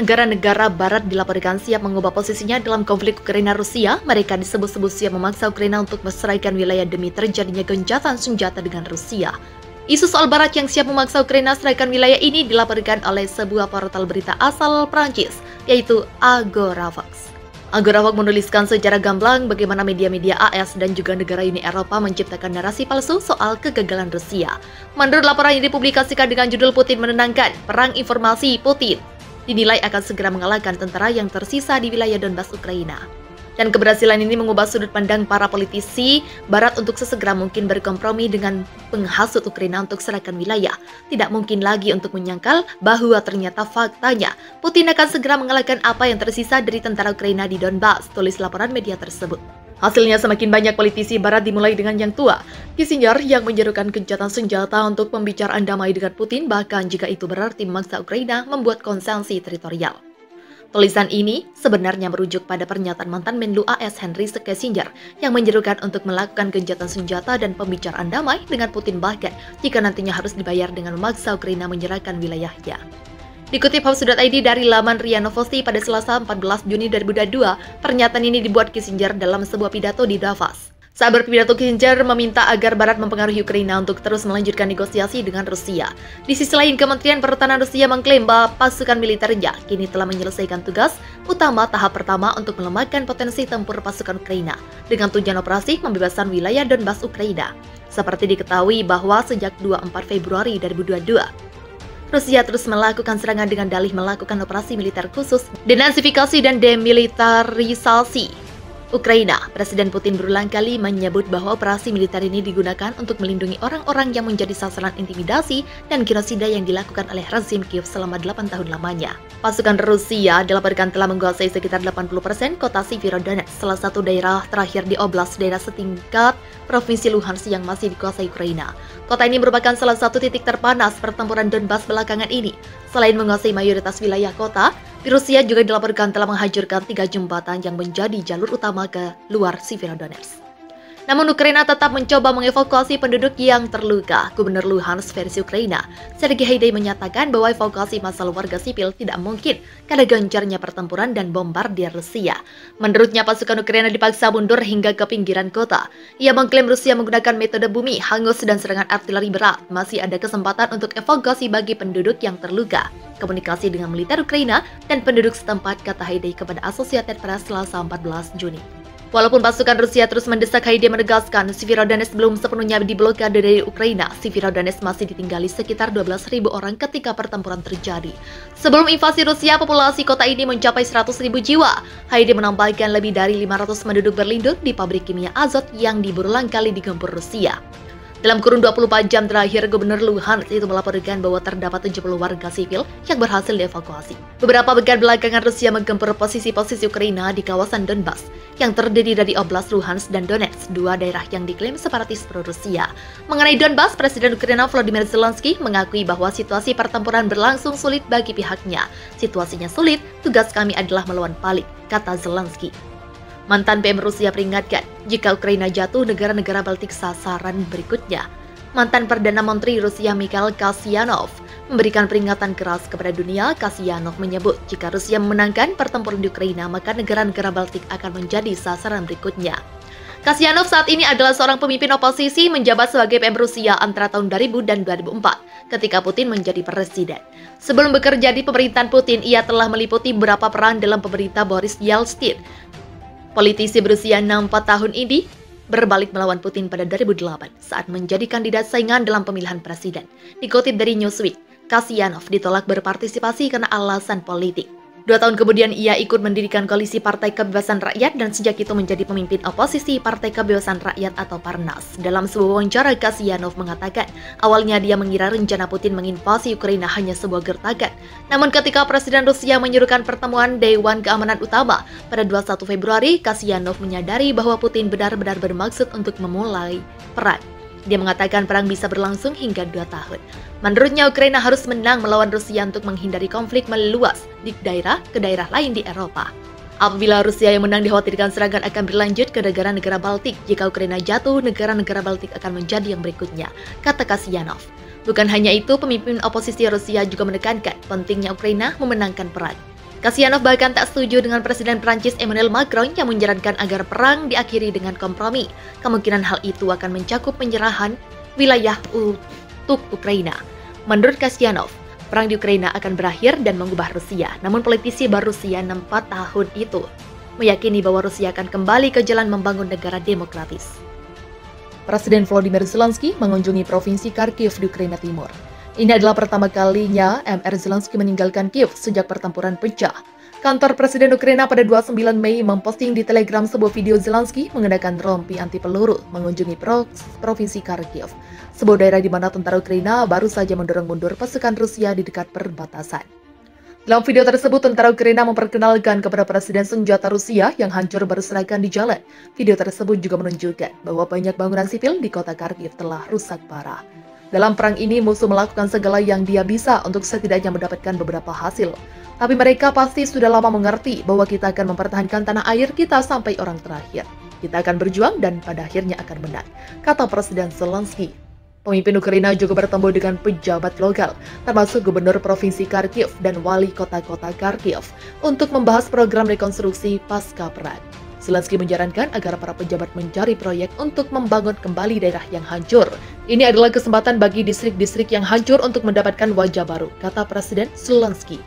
negara-negara barat dilaporkan siap mengubah posisinya dalam konflik Ukraina-Rusia. Mereka disebut-sebut siap memaksa Ukraina untuk meserahkan wilayah demi terjadinya gencatan senjata dengan Rusia. Isu soal barat yang siap memaksa Ukraina serahkan wilayah ini dilaporkan oleh sebuah portal berita asal Prancis, yaitu Agoravox. Agoravox menuliskan secara gamblang bagaimana media-media AS dan juga negara Uni Eropa menciptakan narasi palsu soal kegagalan Rusia. Menurut laporan yang dipublikasikan dengan judul Putin menenangkan, perang informasi Putin dinilai akan segera mengalahkan tentara yang tersisa di wilayah Donbas Ukraina. Dan keberhasilan ini mengubah sudut pandang para politisi barat untuk sesegera mungkin berkompromi dengan penghasut Ukraina untuk serahkan wilayah. Tidak mungkin lagi untuk menyangkal bahwa ternyata faktanya Putin akan segera mengalahkan apa yang tersisa dari tentara Ukraina di Donbas, tulis laporan media tersebut. Hasilnya semakin banyak politisi barat dimulai dengan yang tua, Kissinger yang menyerukan gencatan senjata untuk pembicaraan damai dengan Putin, bahkan jika itu berarti memaksa Ukraina membuat konsesi teritorial. Tulisan ini sebenarnya merujuk pada pernyataan mantan Menlu AS Henry Kissinger yang menyerukan untuk melakukan gencatan senjata dan pembicaraan damai dengan Putin, bahkan jika nantinya harus dibayar dengan memaksa Ukraina menyerahkan wilayahnya. Dikutip House.id dari laman RIA Novosti pada Selasa 14 Juni 2022, pernyataan ini dibuat Kissinger dalam sebuah pidato di Davos. Saat berpidato, Kissinger meminta agar Barat mempengaruhi Ukraina untuk terus melanjutkan negosiasi dengan Rusia. Di sisi lain, Kementerian Pertahanan Rusia mengklaim bahwa pasukan militernya kini telah menyelesaikan tugas utama tahap pertama untuk melemahkan potensi tempur pasukan Ukraina dengan tujuan operasi pembebasan wilayah Donbas Ukraina. Seperti diketahui bahwa sejak 24 Februari 2022, Rusia terus melakukan serangan dengan dalih melakukan operasi militer khusus, denasifikasi dan demilitarisasi Ukraina. Presiden Putin berulang kali menyebut bahwa operasi militer ini digunakan untuk melindungi orang-orang yang menjadi sasaran intimidasi dan genosida yang dilakukan oleh rezim Kiev selama 8 tahun lamanya. Pasukan Rusia dilaporkan telah menguasai sekitar 80% kota Severodonetsk, salah satu daerah terakhir di Oblast daerah setingkat Provinsi Luhansk yang masih dikuasai Ukraina. Kota ini merupakan salah satu titik terpanas pertempuran Donbas belakangan ini. Selain menguasai mayoritas wilayah kota, Rusia juga dilaporkan telah menghancurkan 3 jembatan yang menjadi jalur utama ke luar Severodonetsk. Namun Ukraina tetap mencoba mengevakuasi penduduk yang terluka. Gubernur Luhansk versi Ukraina, Sergei Haidai menyatakan bahwa evakuasi massal warga sipil tidak mungkin karena gencarnya pertempuran dan bombardir Rusia. Menurutnya, pasukan Ukraina dipaksa mundur hingga ke pinggiran kota. Ia mengklaim Rusia menggunakan metode bumi hangus dan serangan artileri berat. Masih ada kesempatan untuk evakuasi bagi penduduk yang terluka. Komunikasi dengan militer Ukraina dan penduduk setempat, kata Haidai kepada Associated Press Selasa 14 Juni. Walaupun pasukan Rusia terus mendesak, Haidai menegaskan Severodonetsk belum sepenuhnya diblokade dari Ukraina. Severodonetsk masih ditinggali sekitar 12.000 orang ketika pertempuran terjadi. Sebelum invasi Rusia, populasi kota ini mencapai 100.000 jiwa. Haidai menambahkan lebih dari 500 penduduk berlindung di pabrik kimia azot yang berulang kali digempur Rusia. Dalam kurun 24 jam terakhir, Gubernur Luhansk itu melaporkan bahwa terdapat 70 warga sipil yang berhasil dievakuasi. Beberapa pekan belakangan Rusia menggempur posisi-posisi Ukraina di kawasan Donbas yang terdiri dari Oblast Luhansk dan Donetsk, dua daerah yang diklaim separatis pro-Rusia. Mengenai Donbas, Presiden Ukraina Volodymyr Zelensky mengakui bahwa situasi pertempuran berlangsung sulit bagi pihaknya. Situasinya sulit, tugas kami adalah melawan balik, kata Zelensky. Mantan PM Rusia peringatkan, jika Ukraina jatuh, negara-negara Baltik sasaran berikutnya. Mantan Perdana Menteri Rusia Mikhail Kasyanov memberikan peringatan keras kepada dunia. Kasyanov menyebut, jika Rusia memenangkan pertempuran di Ukraina, maka negara-negara Baltik akan menjadi sasaran berikutnya. Kasyanov saat ini adalah seorang pemimpin oposisi menjabat sebagai PM Rusia antara tahun 2000 dan 2004, ketika Putin menjadi presiden. Sebelum bekerja di pemerintahan Putin, ia telah meliputi beberapa peran dalam pemerintah Boris Yeltsin. Politisi berusia 64 tahun ini berbalik melawan Putin pada 2008 saat menjadi kandidat saingan dalam pemilihan presiden. Dikutip dari Newsweek, Kasyanov ditolak berpartisipasi karena alasan politik. 2 tahun kemudian ia ikut mendirikan koalisi Partai Kebebasan Rakyat dan sejak itu menjadi pemimpin oposisi Partai Kebebasan Rakyat atau Parnas. Dalam sebuah wawancara, Kasyanov mengatakan awalnya dia mengira rencana Putin menginvasi Ukraina hanya sebuah gertakan. Namun ketika Presiden Rusia menyuruhkan pertemuan Dewan Keamanan Utama pada 21 Februari, Kasyanov menyadari bahwa Putin benar-benar bermaksud untuk memulai perang. Dia mengatakan perang bisa berlangsung hingga 2 tahun. Menurutnya, Ukraina harus menang melawan Rusia untuk menghindari konflik meluas ke daerah lain di Eropa. Apabila Rusia yang menang, dikhawatirkan serangan akan berlanjut ke negara-negara Baltik. Jika Ukraina jatuh, negara-negara Baltik akan menjadi yang berikutnya, kata Kasyanov. Bukan hanya itu, pemimpin oposisi Rusia juga menekankan pentingnya Ukraina memenangkan perang. Kasyanov bahkan tak setuju dengan Presiden Prancis Emmanuel Macron yang menyarankan agar perang diakhiri dengan kompromi. Kemungkinan hal itu akan mencakup penyerahan wilayah untuk Ukraina. Menurut Kasyanov, perang di Ukraina akan berakhir dan mengubah Rusia. Namun politisi berusia 64 tahun itu meyakini bahwa Rusia akan kembali ke jalan membangun negara demokratis. Presiden Volodymyr Zelensky mengunjungi provinsi Kharkiv di Ukraina Timur. Ini adalah pertama kalinya Mr. Zelensky meninggalkan Kiev sejak pertempuran pecah. Kantor Presiden Ukraina pada 29 Mei memposting di Telegram sebuah video Zelensky mengenakan rompi anti peluru mengunjungi provinsi Kharkiv, sebuah daerah di mana tentara Ukraina baru saja mendorong mundur pasukan Rusia di dekat perbatasan. Dalam video tersebut, tentara Ukraina memperkenalkan kepada Presiden senjata Rusia yang hancur berserakan di jalan. Video tersebut juga menunjukkan bahwa banyak bangunan sipil di kota Kharkiv telah rusak parah. Dalam perang ini, musuh melakukan segala yang dia bisa untuk setidaknya mendapatkan beberapa hasil. Tapi mereka pasti sudah lama mengerti bahwa kita akan mempertahankan tanah air kita sampai orang terakhir. Kita akan berjuang dan pada akhirnya akan menang, kata Presiden Zelensky. Pemimpin Ukraina juga bertemu dengan pejabat lokal, termasuk Gubernur Provinsi Kharkiv dan Wali Kota-Kota Kharkiv, untuk membahas program rekonstruksi pasca perang. Zelensky menyarankan agar para pejabat mencari proyek untuk membangun kembali daerah yang hancur. Ini adalah kesempatan bagi distrik-distrik yang hancur untuk mendapatkan wajah baru, kata Presiden Zelensky.